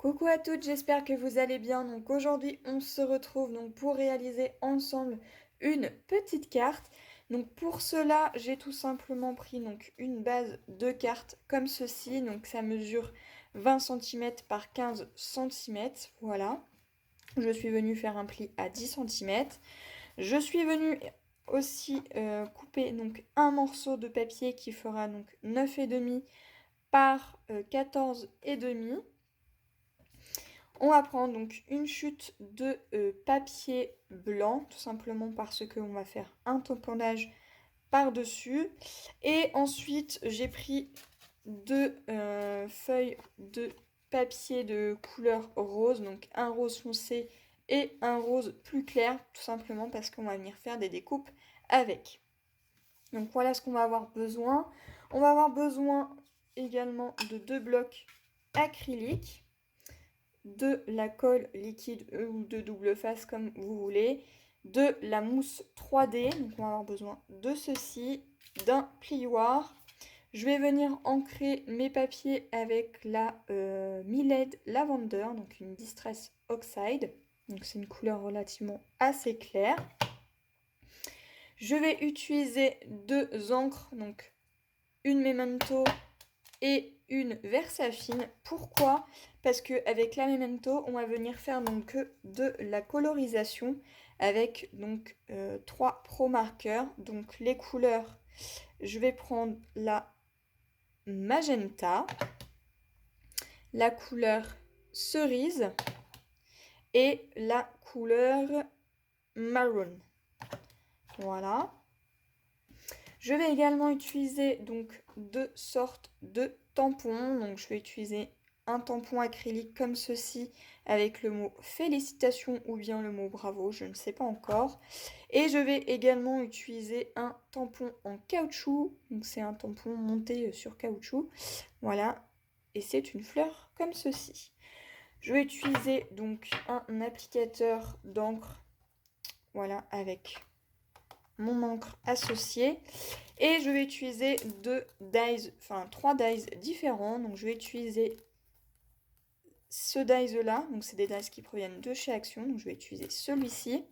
Coucou à toutes, j'espère que vous allez bien. Donc aujourd'hui, on se retrouve donc pour réaliser ensemble une petite carte. Donc pour cela, j'ai tout simplement pris donc une base de cartes comme ceci. Donc ça mesure 20 cm par 15 cm. Voilà. Je suis venue faire un pli à 10 cm. Je suis venue aussi couper donc un morceau de papier qui fera donc 9,5 par 14,5. On va prendre donc une chute de papier blanc, tout simplement parce qu'on va faire un tamponnage par-dessus. Et ensuite, j'ai pris deux feuilles de papier de couleur rose, donc un rose foncé et un rose plus clair, tout simplement parce qu'on va venir faire des découpes avec. Donc voilà ce qu'on va avoir besoin. On va avoir besoin également de deux blocs acryliques, de la colle liquide ou de double face comme vous voulez, de la mousse 3D, donc on va avoir besoin de ceci, d'un plioir. Je vais venir ancrer mes papiers avec la Miled Lavender, donc une Distress Oxide, donc c'est une couleur relativement assez claire. Je vais utiliser deux encres, donc une Memento et une Versafine. Pourquoi? Parce qu'avec la Memento, on va venir faire donc de la colorisation avec donc 3 Pro marqueurs. Donc les couleurs, je vais prendre la magenta, la couleur cerise et la couleur marron. Voilà. Je vais également utiliser donc deux sortes de tampons. Donc je vais utiliser un tampon acrylique comme ceci avec le mot félicitations ou bien le mot bravo, je ne sais pas encore. Et je vais également utiliser un tampon en caoutchouc. Donc c'est un tampon monté sur caoutchouc. Voilà. Et c'est une fleur comme ceci. Je vais utiliser donc un applicateur d'encre. Voilà, avec mon encre associée. Et je vais utiliser trois dies différents. Donc je vais utiliser ce dies là, donc c'est des dies qui proviennent de chez Action, donc je vais utiliser celui-ci.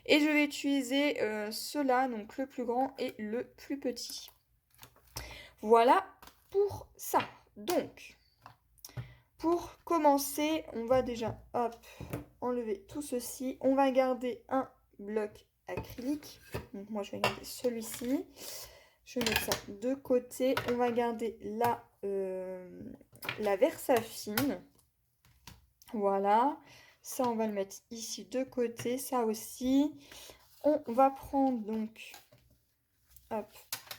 Et je vais utiliser ceux-là, donc le plus grand et le plus petit. Voilà pour ça. Donc, pour commencer, on va déjà enlever tout ceci. On va garder un bloc acrylique. Donc moi je vais garder celui-ci. Je vais mettre ça de côté. On va garder la Versafine. Voilà. Ça, on va le mettre ici de côté. Ça aussi. On va prendre donc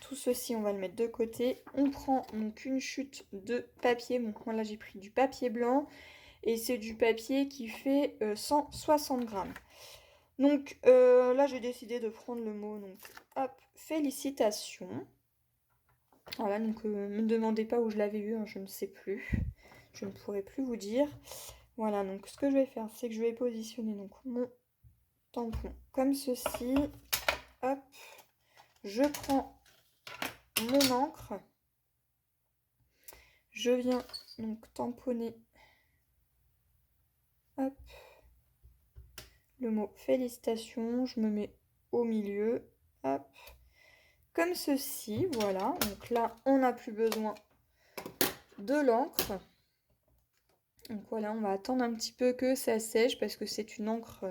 tout ceci, on va le mettre de côté. On prend donc une chute de papier. Donc moi là, j'ai pris du papier blanc. Et c'est du papier qui fait 160 grammes. Donc là, j'ai décidé de prendre le mot. Donc félicitations. Voilà, donc ne me demandez pas où je l'avais eu, hein, je ne sais plus. Je ne pourrai plus vous dire. Voilà, donc ce que je vais faire, c'est que je vais positionner donc mon tampon comme ceci. Hop, je prends mon encre. Je viens donc tamponner le mot félicitations. Je me mets au milieu. Hop, comme ceci, voilà. Donc là, on n'a plus besoin de l'encre. Donc voilà, on va attendre un petit peu que ça sèche parce que c'est une encre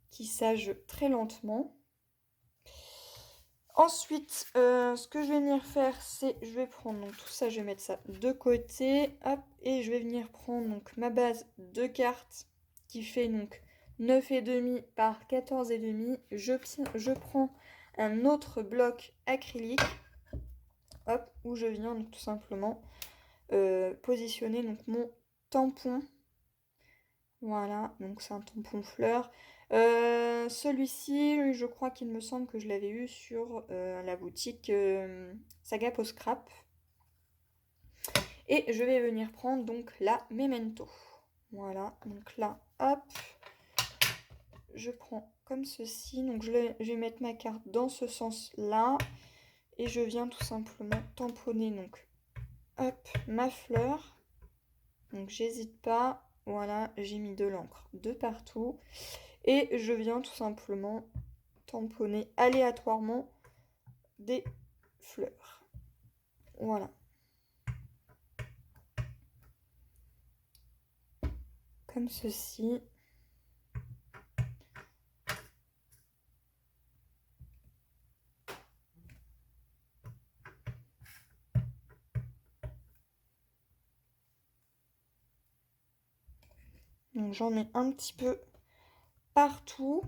qui sèche très lentement. Ensuite, ce que je vais venir faire, c'est je vais prendre donc tout ça, je vais mettre ça de côté, hop, et je vais venir prendre donc ma base de cartes qui fait donc 9,5 par 14,5. Je prends un autre bloc acrylique, hop, où je viens donc tout simplement positionner donc mon tampon. Voilà, donc c'est un tampon fleur. Celui-ci, je crois qu'il me semble que je l'avais eu sur la boutique Saga Post Scrap. Et je vais venir prendre donc la Memento. Voilà, donc là, hop, je prends comme ceci. Donc je vais mettre ma carte dans ce sens-là. Et je viens tout simplement tamponner donc, hop, ma fleur. Donc j'hésite pas. voilà, j'ai mis de l'encre de partout. Et je viens tout simplement tamponner aléatoirement des fleurs. Voilà. Comme ceci. Donc j'en mets un petit peu partout.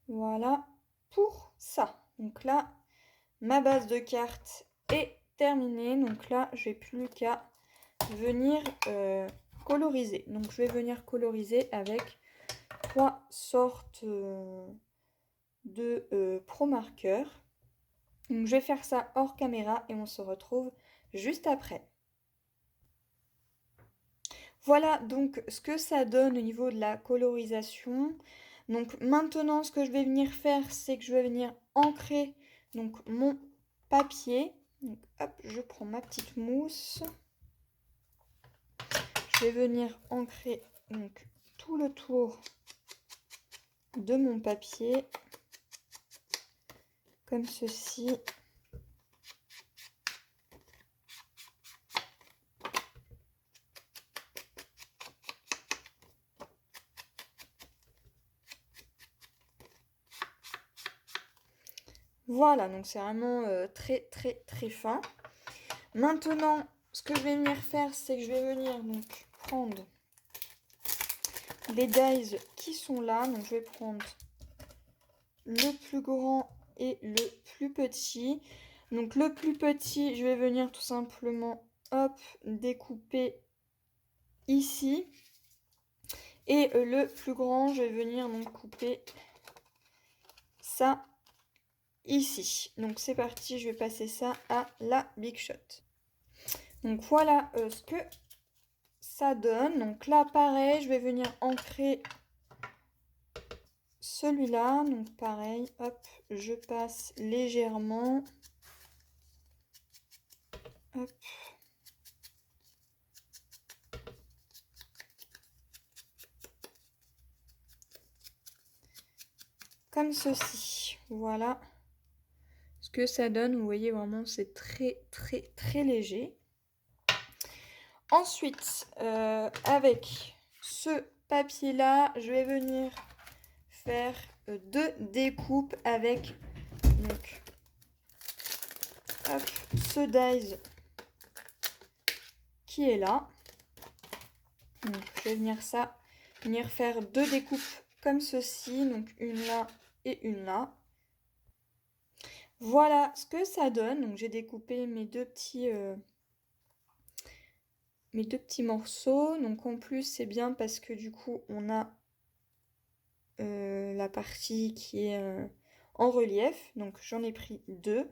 Voilà pour ça. Donc là, ma base de cartes est terminée. Donc là, je n'ai plus qu'à venir coloriser. Donc je vais venir coloriser avec 3 sortes de pro marqueurs. Donc je vais faire ça hors caméra et on se retrouve juste après. Voilà donc ce que ça donne au niveau de la colorisation. Donc maintenant ce que je vais venir faire, c'est que je vais venir ancrer donc mon papier. Donc hop, je prends ma petite mousse. Je vais venir ancrer donc tout le tour de mon papier comme ceci. Voilà, donc c'est vraiment très fin. Maintenant, ce que je vais venir faire, c'est que je vais venir donc prendre les dies qui sont là. Donc je vais prendre le plus grand et le plus petit. Donc le plus petit, je vais venir tout simplement, hop, découper ici. Et le plus grand, je vais venir donc couper ça ici. Donc c'est parti, je vais passer ça à la Big Shot. Donc voilà ce que ça donne. Donc là pareil, je vais venir ancrer celui-là. Donc pareil, hop, je passe légèrement. Hop. Comme ceci. Voilà ce que ça donne. Vous voyez vraiment, c'est très léger. Ensuite, avec ce papier-là, je vais venir faire 2 découpes avec donc, hop, ce dies qui est là. Donc, je vais venir faire 2 découpes comme ceci, donc une là et une là. Voilà ce que ça donne. Donc j'ai découpé mes deux petits morceaux. Donc en plus c'est bien parce que du coup on a la partie qui est en relief. Donc j'en ai pris 2.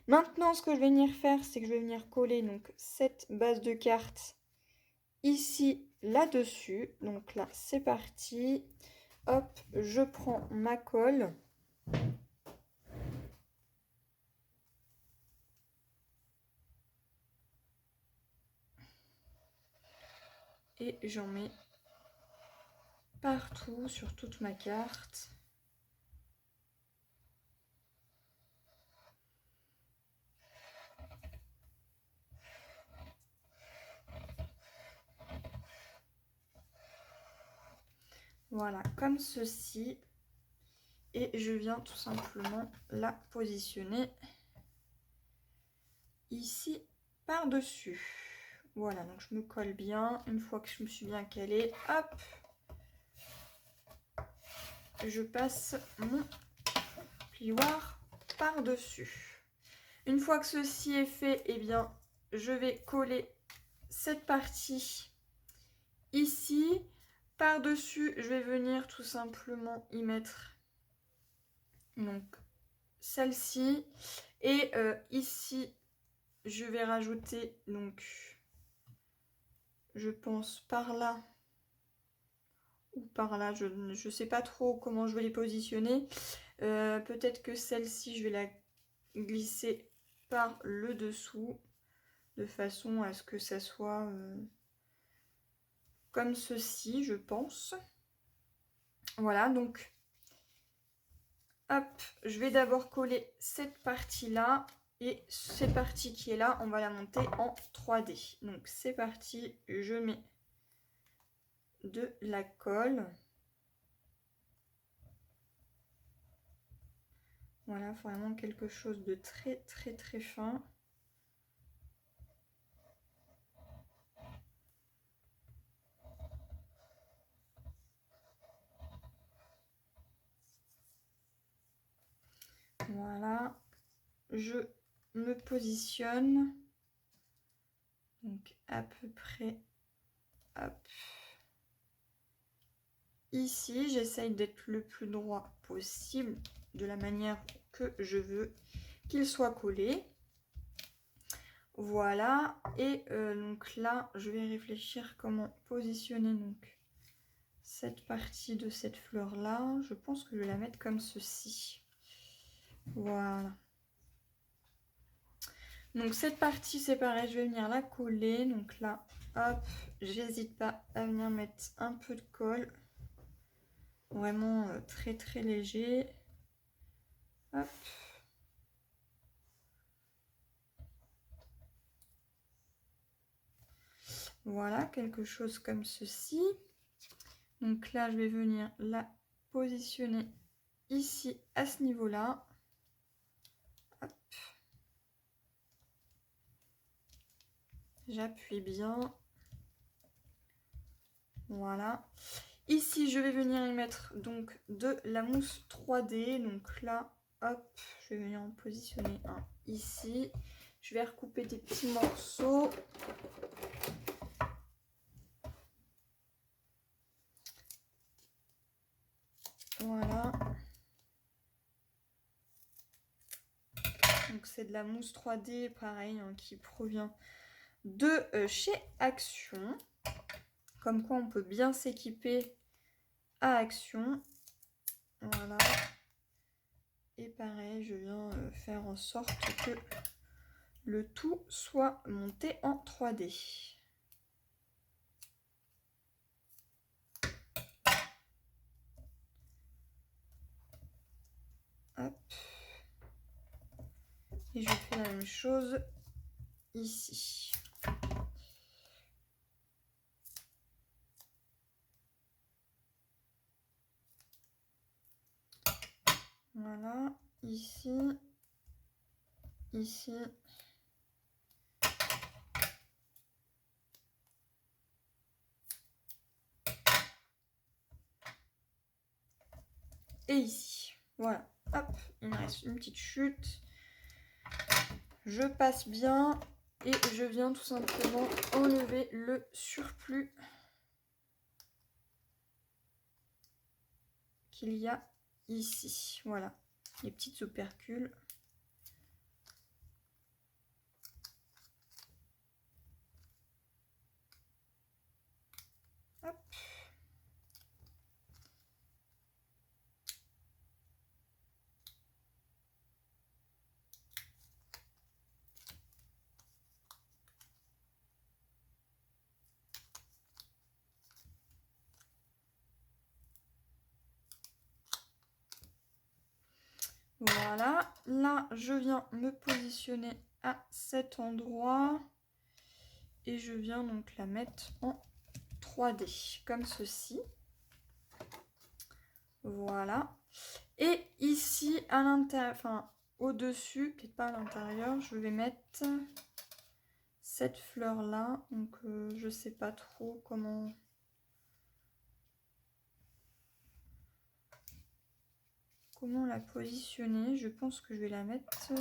Maintenant ce que je vais venir faire, c'est que je vais venir coller donc cette base de cartes ici là-dessus. Donc là c'est parti. Hop, je prends ma colle. Et j'en mets partout sur toute ma carte. Voilà, comme ceci. Et je viens tout simplement la positionner ici par-dessus. Voilà, donc je me colle bien. Une fois que je me suis bien calée, hop, je passe mon plioir par-dessus. Une fois que ceci est fait, eh bien, je vais coller cette partie ici. Par-dessus, je vais venir tout simplement y mettre donc celle-ci. Et ici, je vais rajouter donc, je pense par là, ou par là, je ne sais pas trop comment je vais les positionner. Peut-être que celle-ci, je vais la glisser par le dessous, de façon à ce que ça soit comme ceci, je pense. Voilà, donc, hop, je vais d'abord coller cette partie-là. Et cette partie qui est là, on va la monter en 3D. Donc c'est parti, je mets de la colle. Voilà, vraiment quelque chose de très très très fin. Voilà, je me positionne. Donc à peu près, hop. Ici, j'essaye d'être le plus droit possible, de la manière que je veux qu'il soit collé. Voilà, et donc là, je vais réfléchir comment positionner donc cette partie de cette fleur-là. Je pense que je vais la mettre comme ceci. Voilà. Donc cette partie, c'est pareil, je vais venir la coller. Donc là, hop, j'hésite pas à venir mettre un peu de colle. Vraiment très très léger. Hop. Voilà, quelque chose comme ceci. Donc là, je vais venir la positionner ici, à ce niveau-là. J'appuie bien. Voilà. Ici, je vais venir y mettre donc de la mousse 3D. Donc là, hop, je vais venir en positionner un ici. Je vais recouper des petits morceaux. Voilà. Donc c'est de la mousse 3D, pareil, hein, qui provient de chez Action. Comme quoi on peut bien s'équiper à Action. Voilà. Et pareil, je viens faire en sorte que le tout soit monté en 3D. Hop. Et je fais la même chose ici. Voilà, ici, ici. Et ici. Voilà, hop, il me reste une petite chute. Je passe bien et je viens tout simplement enlever le surplus qu'il y a ici. Voilà, les petites opercules. Hop. Voilà, là je viens me positionner à cet endroit et je viens donc la mettre en 3D comme ceci. Voilà. Et ici à l'intérieur, enfin au-dessus, peut-être pas à l'intérieur, je vais mettre cette fleur là. Donc je sais pas trop comment la positionner. Je pense que je vais la mettre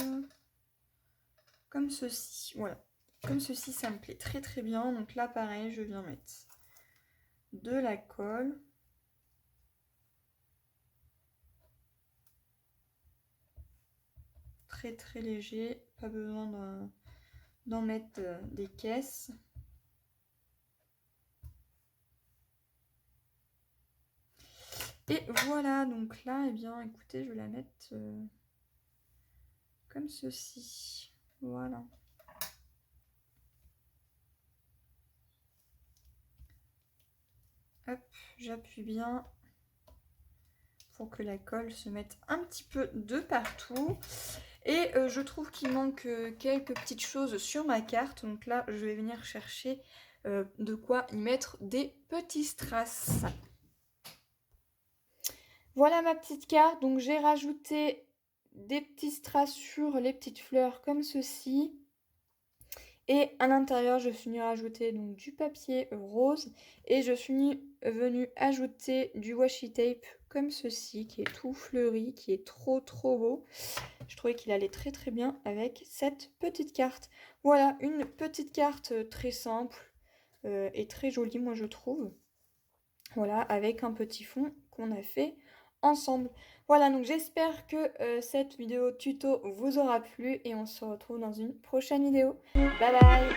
comme ceci. Voilà. Comme ceci, ça me plaît très très bien. Donc là, pareil, je viens mettre de la colle. Très très léger. Pas besoin d'en mettre des caisses. Et voilà, donc là, eh bien, écoutez, je vais la mettre comme ceci. Voilà. Hop, j'appuie bien pour que la colle se mette un petit peu de partout. Et je trouve qu'il manque quelques petites choses sur ma carte. Donc là, je vais venir chercher de quoi y mettre des petits strass. Voilà ma petite carte. Donc j'ai rajouté des petits strass sur les petites fleurs comme ceci. Et à l'intérieur, je suis venue rajouter donc du papier rose et je suis venue ajouter du washi tape comme ceci, qui est tout fleuri, qui est trop beau. Je trouvais qu'il allait très bien avec cette petite carte. Voilà, une petite carte très simple et très jolie, moi je trouve. Voilà, avec un petit fond qu'on a fait ensemble. Voilà, donc j'espère que cette vidéo tuto vous aura plu et on se retrouve dans une prochaine vidéo. Bye bye!